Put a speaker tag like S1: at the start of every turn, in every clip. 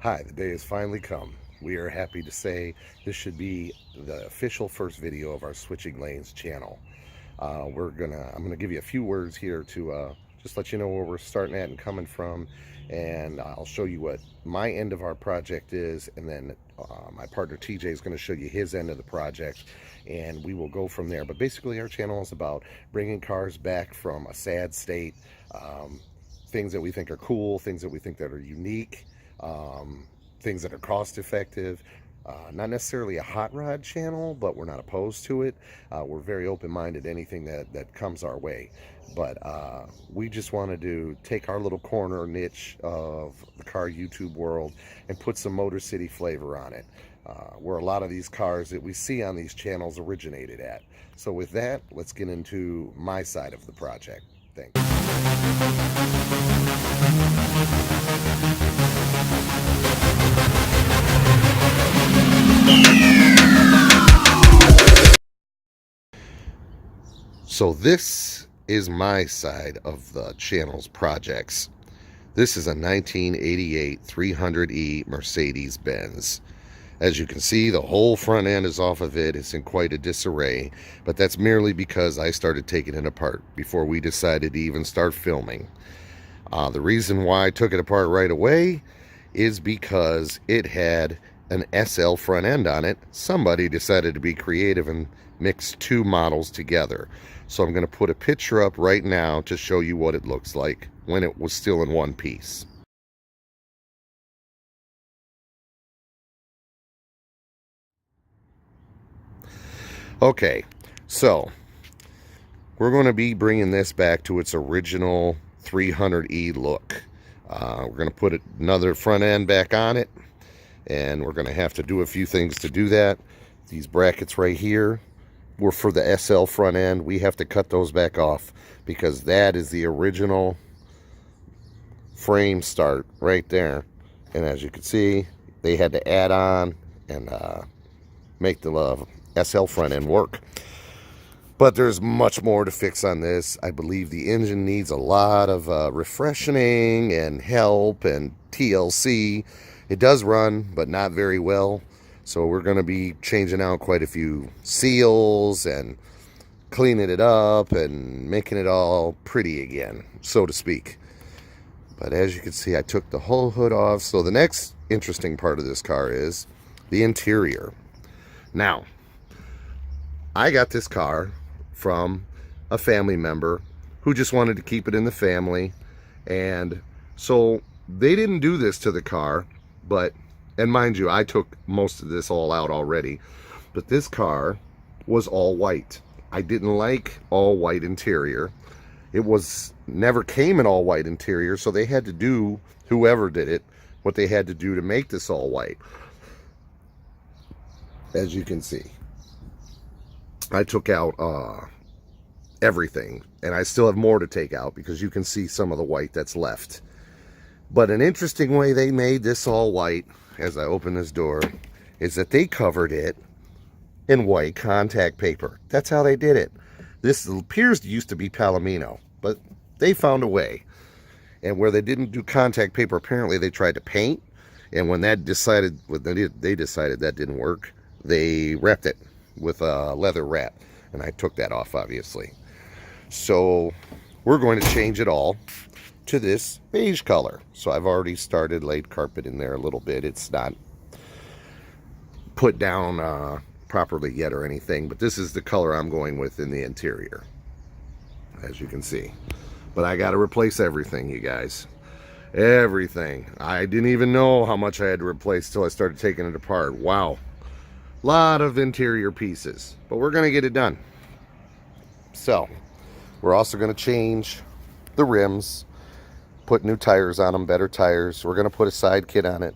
S1: Hi, the day has finally come. We are happy to say this should be the official first video of our Switching Lanes channel. I'm gonna give you a few words here to just let you know where we're starting at and coming from, and I'll show you what my end of our project is, and then my partner TJ is going to show you his end of the project, and we will go from there. But basically, our channel is about bringing cars back from a sad state, things that we think are cool, things that we think that are unique, things that are cost effective. Not necessarily a hot rod channel, but we're not opposed to it. We're very open-minded to anything that comes our way. But we just wanted to take our little corner niche of the car YouTube world and put some Motor City flavor on it, where a lot of these cars that we see on these channels originated at. So with that, let's get into my side of the project. Thanks. So this is my side of the channel's projects. This is a 1988 300E Mercedes-Benz. As you can see, the whole front end is off of it. It's in quite a disarray, but that's merely because I started taking it apart before we decided to even start filming. The reason why I took it apart right away is because it had an SL front end on it. Somebody decided to be creative and mix two models together. So I'm going to put a picture up right now to show you what it looks like when it was still in one piece. Okay, so we're going to be bringing this back to its original 300E look. We're going to put another front end back on it, and we're going to have to do a few things to do that. These brackets right here were for the SL front end. We have to cut those back off because that is the original frame start right there. And as you can see, they had to add on and make the SL front end work. But there's much more to fix on this. I believe the engine needs a lot of refreshing and help and TLC. It does run, but not very well. So we're going to be changing out quite a few seals and cleaning it up and making it all pretty again, so to speak. But as you can see, I took the whole hood off. So the next interesting part of this car is the interior. Now, I got this car from a family member who just wanted to keep it in the family. And so they didn't do this to the car, but, and mind you, I took most of this all out already, but this car was all white. I didn't like all white interior. It was never came in all white interior, so they had to do, whoever did it, what they had to do to make this all white. As you can see, I took out everything, and I still have more to take out because you can see some of the white that's left. But an interesting way they made this all white, as I open this door, is that they covered it in white contact paper. That's how they did it. This appears to used to be Palomino, but they found a way. And where they didn't do contact paper, apparently they tried to paint. And when they decided that didn't work, they wrapped it with a leather wrap. And I took that off, obviously. So we're going to change it all to this beige color. So I've already started laid carpet in there a little bit. It's not put down properly yet or anything, but this is the color I'm going with in the interior, as you can see. But I got to replace everything, you guys. Everything. I didn't even know how much I had to replace till I started taking it apart. Wow. Lot of interior pieces, but we're going to get it done. So we're also going to change the rims, put new tires on them, better tires. We're going to put a side kit on it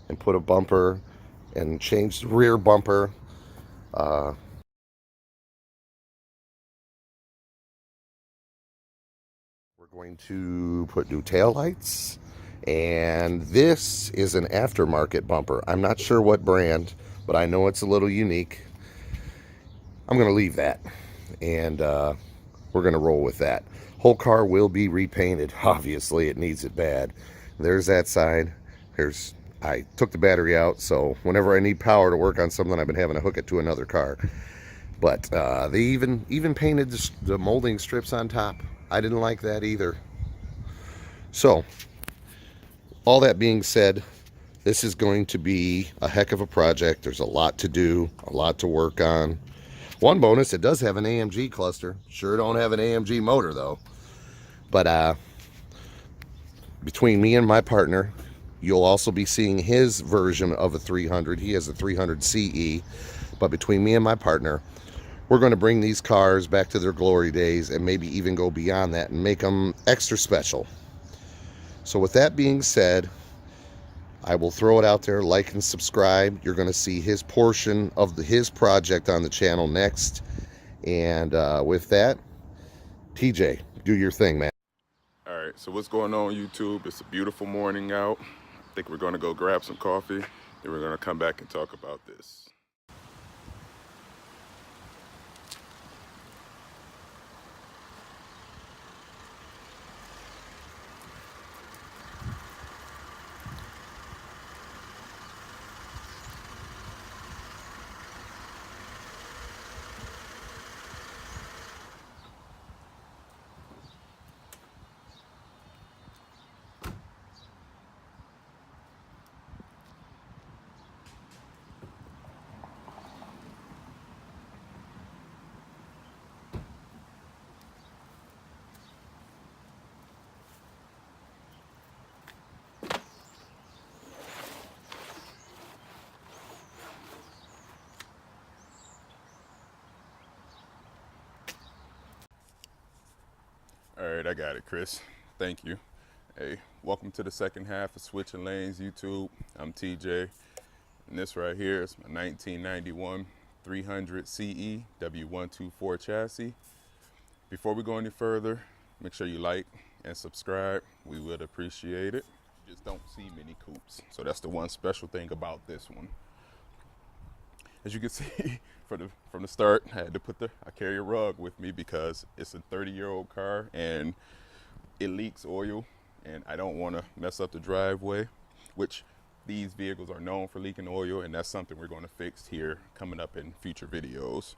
S1: and put a bumper and change the rear bumper. We're going to put new tail lights, and this is an aftermarket bumper. I'm not sure what brand, but I know it's a little unique. I'm going to leave that, and we're going to roll with that. Whole car will be repainted. Obviously, it needs it bad. There's that side. There's I took the battery out, so whenever I need power to work on something, I've been having to hook it to another car. But they even painted the molding strips on top. I didn't like that either. So, all that being said, this is going to be a heck of a project. There's a lot to do, a lot to work on. One bonus, it does have an AMG cluster. Sure don't have an AMG motor though. But between me and my partner, you'll also be seeing his version of a 300. He has a 300 CE. But between me and my partner, we're going to bring these cars back to their glory days and maybe even go beyond that and make them extra special. So with that being said, I will throw it out there, like and subscribe. You're going to see his portion of his project on the channel next. And with that, TJ, do your thing, man.
S2: All right, so what's going on, YouTube? It's a beautiful morning out. I think we're going to go grab some coffee, then we're going to come back and talk about this. All right, I got it, Chris. Thank you. Hey, welcome to the second half of Switching Lanes, YouTube. I'm TJ, and this right here is my 1991 300 CE W124 chassis. Before we go any further, make sure you like and subscribe. We would appreciate it. You just don't see many coupes, so that's the one special thing about this one. As you can see from the start, I had to I carry a rug with me because it's a 30-year-old car and it leaks oil, and I don't want to mess up the driveway, which these vehicles are known for leaking oil, and that's something we're going to fix here coming up in future videos.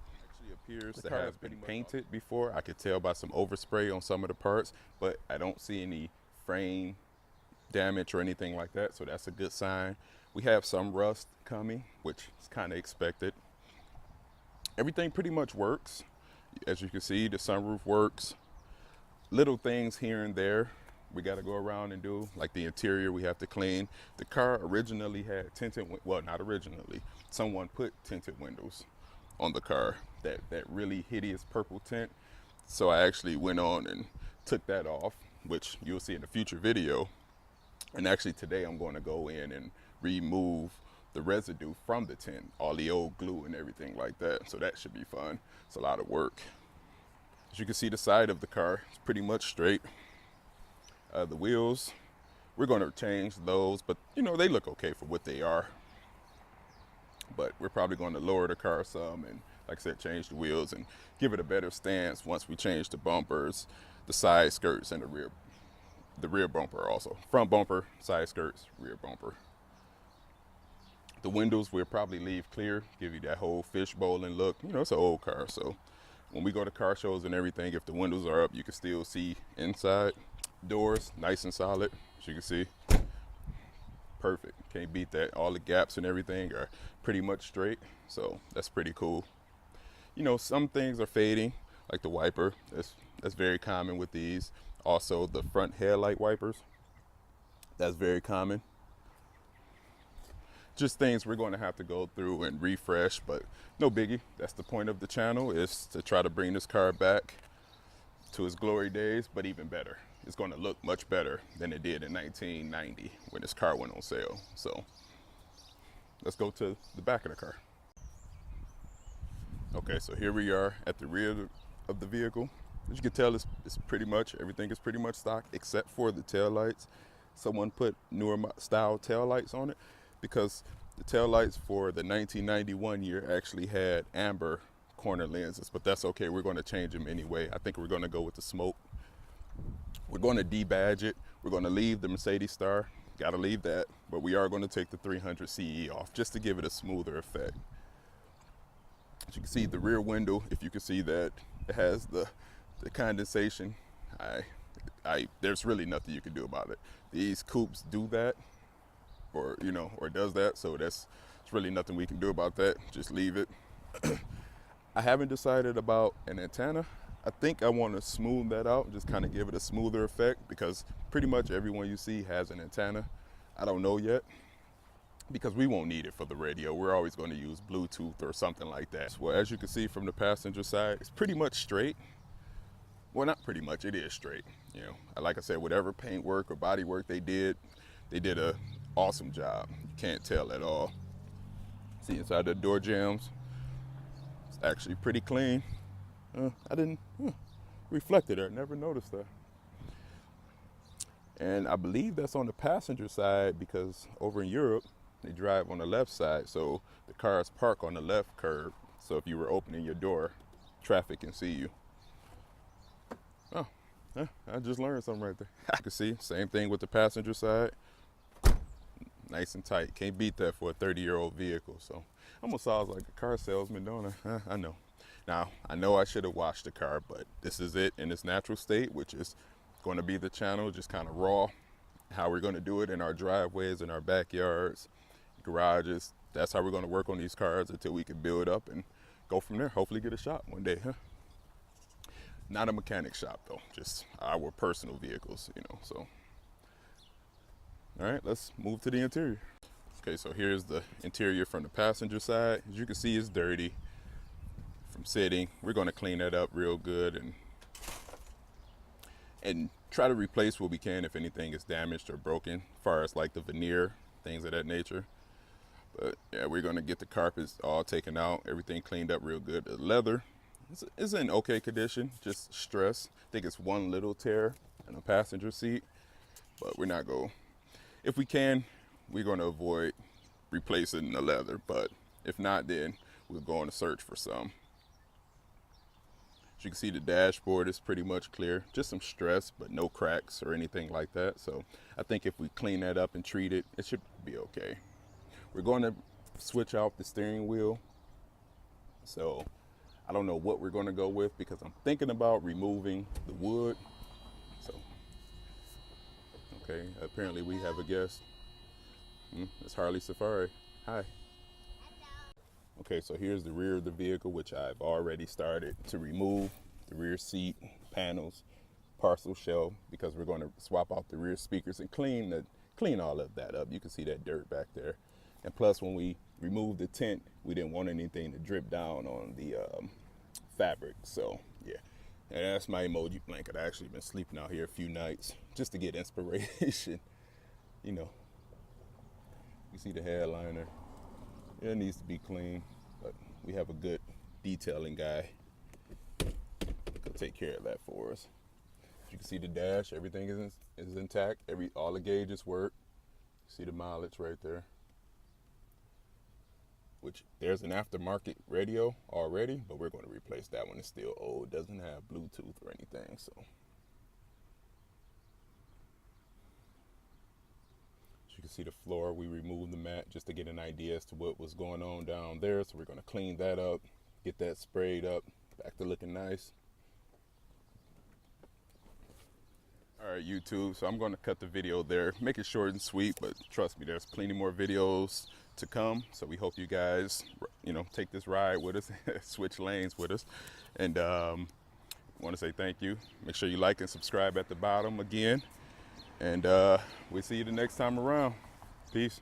S2: It actually appears to have been painted before. I could tell by some overspray on some of the parts, but I don't see any frame damage or anything like that, so that's a good sign. We have some rust coming, which is kind of expected. Everything pretty much works. As you can see, the sunroof works. Little things here and there we got to go around and do, like the interior we have to clean. The car originally had tinted, well, not originally, someone put tinted windows on the car, that really hideous purple tint. So I actually went on and took that off, which you'll see in a future video. And actually today I'm going to go in and remove the residue from the tint, all the old glue and everything like that. So that should be fun. It's a lot of work. As you can see, the side of the car is pretty much straight. The wheels, we're going to change those, but you know, they look okay for what they are. But we're probably going to lower the car some and, like I said, change the wheels and give it a better stance once we change the bumpers, the side skirts, and the rear bumper also. Front bumper, side skirts, rear bumper. The windows we'll probably leave clear, give you that whole fishbowling look. You know, it's an old car, so when we go to car shows and everything, if the windows are up, you can still see inside. Doors, nice and solid, as you can see. Perfect, can't beat that. All the gaps and everything are pretty much straight, so that's pretty cool. You know, some things are fading, like the wiper. That's very common with these. Also, the front headlight wipers, that's very common. Just things we're going to have to go through and refresh, but no biggie. That's the point of the channel, is to try to bring this car back to its glory days, but even better. It's going to look much better than it did in 1990 when this car went on sale. So let's go to the back of the car. Okay, so here we are at the rear of the vehicle. As you can tell, it's pretty much, everything is pretty much stock except for the tail lights. Someone put newer style tail lights on it because the tail lights for the 1991 year actually had amber corner lenses, but that's okay. We're going to change them anyway. I think we're going to go with the smoke. We're going to debadge it. We're going to leave the Mercedes star got to leave that. But we are going to take the 300 CE off just to give it a smoother effect. As you can see, the rear window, if you can see that it has the condensation, there's really nothing you can do about it. These coupes do that, or does that, so it's really nothing we can do about that. Just leave it. I haven't decided about an antenna. I think I want to smooth that out, just kind of give it a smoother effect, because pretty much everyone you see has an antenna. I don't know yet, because we won't need it for the radio. We're always going to use Bluetooth or something like that. Well, as you can see from the passenger side, it's pretty much straight. Well, not pretty much, it is straight. Like I said, whatever paint work or body work they did a awesome job. You can't tell at all. See inside the door jambs, it's actually pretty clean. I didn't reflected there, never noticed that. And I believe that's on the passenger side, because over in Europe, they drive on the left side, so the cars park on the left curb. So if you were opening your door, traffic can see you. Oh, I just learned something right there. I can see, same thing with the passenger side. Nice and tight. Can't beat that for a 30-year-old vehicle. So I almost sounds like a car salesman, don't I? I know. Now, I know I should have washed the car, but this is it in its natural state, which is going to be the channel, just kind of raw. How we're going to do it in our driveways, in our backyards, garages. That's how we're going to work on these cars until we can build up and go from there. Hopefully get a shop one day, huh? Not a mechanic shop though, just our personal vehicles, so. All right, let's move to the interior. Okay, so here's the interior from the passenger side. As you can see, it's dirty from sitting. We're going to clean that up real good and try to replace what we can if anything is damaged or broken, as far as like the veneer, things of that nature. But yeah, we're going to get the carpets all taken out, everything cleaned up real good. The leather is in okay condition, just stress. I think it's one little tear in the passenger seat, but we're not going. If we can, we're going to avoid replacing the leather, but if not, then we'll go on a search for some. As you can see, the dashboard is pretty much clear, just some stress, but no cracks or anything like that. So I think if we clean that up and treat it, it should be okay. We're going to switch out the steering wheel. So I don't know what we're going to go with, because I'm thinking about removing the wood. So, okay, apparently we have a guest. It's Harley Safari. Hi. Okay, so here's the rear of the vehicle, which I've already started to remove the rear seat panels, parcel shelf, because we're going to swap out the rear speakers and clean all of that up. You can see that dirt back there. And plus, when we removed the tent, we didn't want anything to drip down on the fabric. So yeah, and that's my emoji blanket. I actually been sleeping out here a few nights just to get inspiration. You see the headliner. It needs to be clean, but we have a good detailing guy to take care of that for us. As you can see the dash, everything is intact. All the gauges work. See the mileage right there. Which there's an aftermarket radio already, but we're going to replace that one. It's still old, doesn't have Bluetooth or anything. So as you can see the floor, we removed the mat just to get an idea as to what was going on down there. So we're going to clean that up, get that sprayed up, back to looking nice. All right, YouTube, so I'm going to cut the video there, make it short and sweet, but trust me, there's plenty more videos to come. So we hope you guys, take this ride with us, switch lanes with us. And want to say thank you. Make sure you like and subscribe at the bottom again. And we'll see you the next time around. Peace.